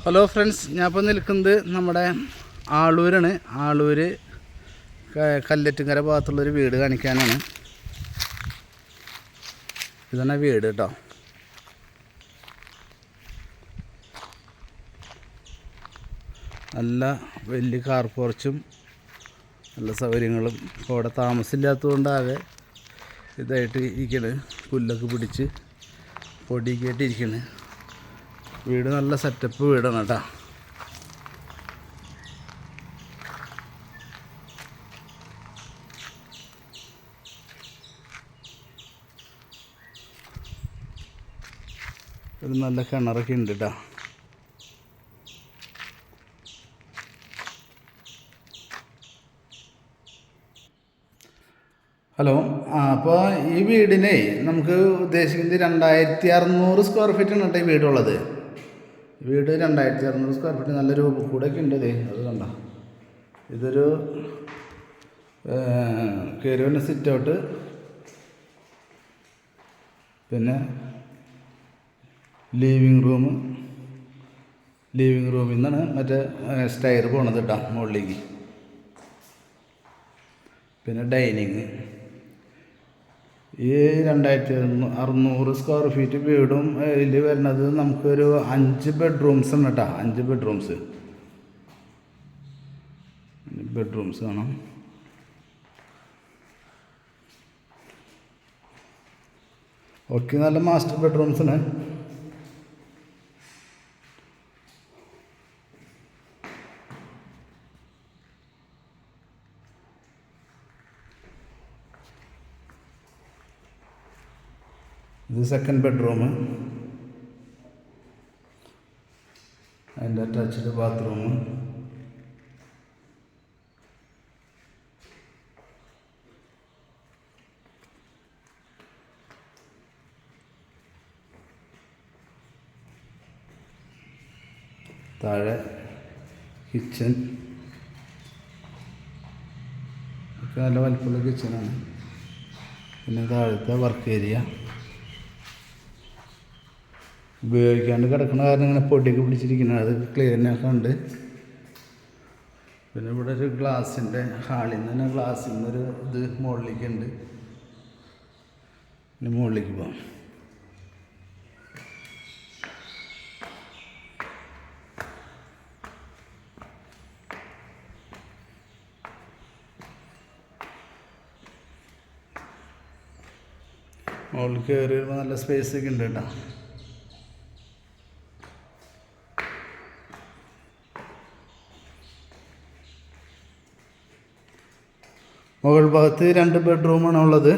Hello friends, ഞാനിപ്പോൾ നിൽക്കുന്നത് നമ്മുടെ ആളൂരാണ്. ആളൂർ കല്ലറ്റുങ്കര ഭാഗത്തുള്ളൊരു വീട് കാണിക്കാനാണ്. ഇതാണ് വീട് കേട്ടോ. നല്ല വലിയ കാർ പോർച്ചും നല്ല സൗകര്യങ്ങളും. ഇപ്പോൾ അവിടെ താമസമില്ലാത്തതുകൊണ്ടാകെ ഇതായിട്ട് ഇരിക്കണ്, പുല്ലൊക്കെ പിടിച്ച് പൊടിയൊക്കെ ഇരിക്കണ്. വീട് നല്ല സെറ്റപ്പ് വീടാണ് കേട്ടോ. ഒരു നല്ല കിണറൊക്കെ ഉണ്ട് കേട്ടോ. ഹലോ, അപ്പോൾ ഈ വീടിനെ നമുക്ക് ഉദ്ദേശിക്കുന്നത് 2600 സ്ക്വയർ ഫീറ്റാണ് കേട്ടോ ഈ വീടുള്ളത്. വീട് 2600 സ്ക്വയർ ഫീറ്റ്, നല്ല രൂപ കൂടെയൊക്കെ ഉണ്ട്. അത് കണ്ട, ഇതൊരു കയറുന്ന സിറ്റ് ഔട്ട്, പിന്നെ ലിവിങ് റൂമിൽ നിന്നാണ് മറ്റേ സ്റ്റെയർ പോണത് കേട്ടോ മുകളിലേക്ക്. പിന്നെ ഡൈനിങ്. ഈ 2600 സ്ക്വയർ ഫീറ്റ് വീടും ഇതിൽ വരുന്നത് നമുക്കൊരു 5 ബെഡ്റൂംസ് ആണ് കേട്ടോ. 5 ബെഡ്റൂംസ് കാണാം. ഓക്കെ, നല്ല മാസ്റ്റർ ബെഡ്റൂംസാണ്. ഇത് സെക്കൻഡ് ബെഡ്റൂം, അതിൻ്റെ അറ്റാച്ച്ഡ് ബാത്റൂം. താഴെ കിച്ചൺ ഒക്കെ നല്ല വലിപ്പമുള്ള കിച്ചണാണ്. പിന്നെ താഴത്തെ വർക്ക് ഏരിയ. ഉപയോഗിക്കാണ്ട് കിടക്കുന്ന കാരണം ഇങ്ങനെ പൊടിയൊക്കെ പിടിച്ചിരിക്കുന്നത്, അത് ക്ലീനൊക്കെ ഉണ്ട്. പിന്നെ ഇവിടെ ഒരു ഗ്ലാസിൻ്റെ ഹാളിൽ നിന്ന് തന്നെ ഗ്ലാസ്സിൽ നിന്നൊരു ഇത് മുകളിലേക്ക് ഉണ്ട്. പിന്നെ മുകളിലേക്ക് പോകാം. മുകളിൽ കയറി വരുമ്പോൾ നല്ല സ്പേസൊക്കെ ഉണ്ട് കേട്ടോ. മുകൾ ഭാഗത്ത് 2 ബെഡ്റൂമാണ് ഉള്ളത്.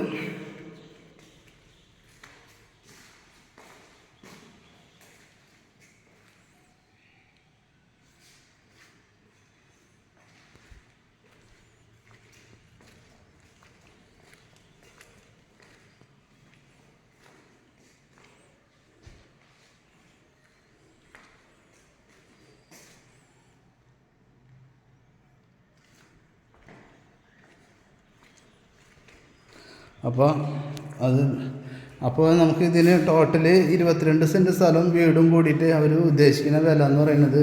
അപ്പോൾ നമുക്ക് ഇതിന് ടോട്ടൽ 22 സെൻറ്റ് സ്ഥലം വീടും കൂടിയിട്ട് അവർ ഉദ്ദേശിക്കുന്ന വില എന്ന് പറയുന്നത്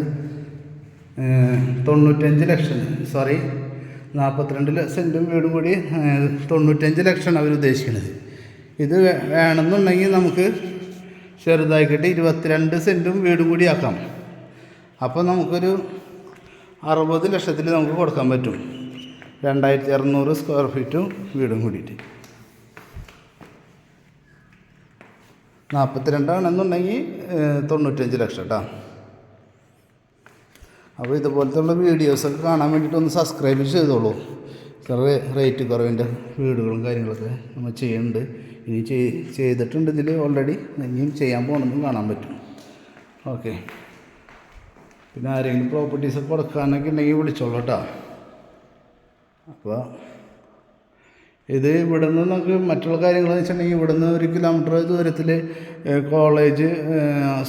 95 ലക്ഷം. 42 സെൻറ്റും വീടും കൂടി 95 ലക്ഷമാണ് അവർ ഉദ്ദേശിക്കുന്നത്. ഇത് വേണമെന്നുണ്ടെങ്കിൽ നമുക്ക് ചെറുതാക്കിയിട്ട് 22 സെൻറ്റും വീടും കൂടി ആക്കാം. അപ്പോൾ നമുക്കൊരു 60 ലക്ഷത്തിൽ നമുക്ക് കൊടുക്കാൻ പറ്റും. 2600 സ്ക്വയർ ഫീറ്റും വീടും കൂടിയിട്ട് 42 ആണെന്നുണ്ടെങ്കിൽ 95 ലക്ഷം കേട്ടോ. അപ്പോൾ ഇതുപോലത്തുള്ള വീഡിയോസൊക്കെ കാണാൻ വേണ്ടിയിട്ട് ഒന്ന് സബ്സ്ക്രൈബ് ചെയ്തോളൂ. റേറ്റ് കുറവിൻ്റെ വീടുകളും കാര്യങ്ങളൊക്കെ നമ്മൾ ചെയ്യുന്നുണ്ട്. ഇനി ചെയ്തിട്ടുണ്ട് ഇതിൽ ഓൾറെഡി. ഇനിയും ചെയ്യാൻ പോകണമെന്നും കാണാൻ പറ്റും. ഓക്കെ, പിന്നെ ആരെങ്കിലും പ്രോപ്പർട്ടീസൊക്കെ കൊടുക്കാനൊക്കെ ഉണ്ടെങ്കിൽ വിളിച്ചോളൂ കേട്ടോ. അപ്പോൾ ഇത് ഇവിടെ നിന്ന് നമുക്ക് മറ്റുള്ള കാര്യങ്ങളെന്ന് വെച്ചിട്ടുണ്ടെങ്കിൽ ഇവിടെ നിന്ന് 1 കിലോമീറ്റർ ദൂരത്തിൽ കോളേജ്,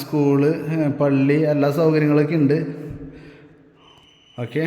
സ്കൂള്, പള്ളി, എല്ലാ സൗകര്യങ്ങളൊക്കെ ഉണ്ട്. ഓക്കെ.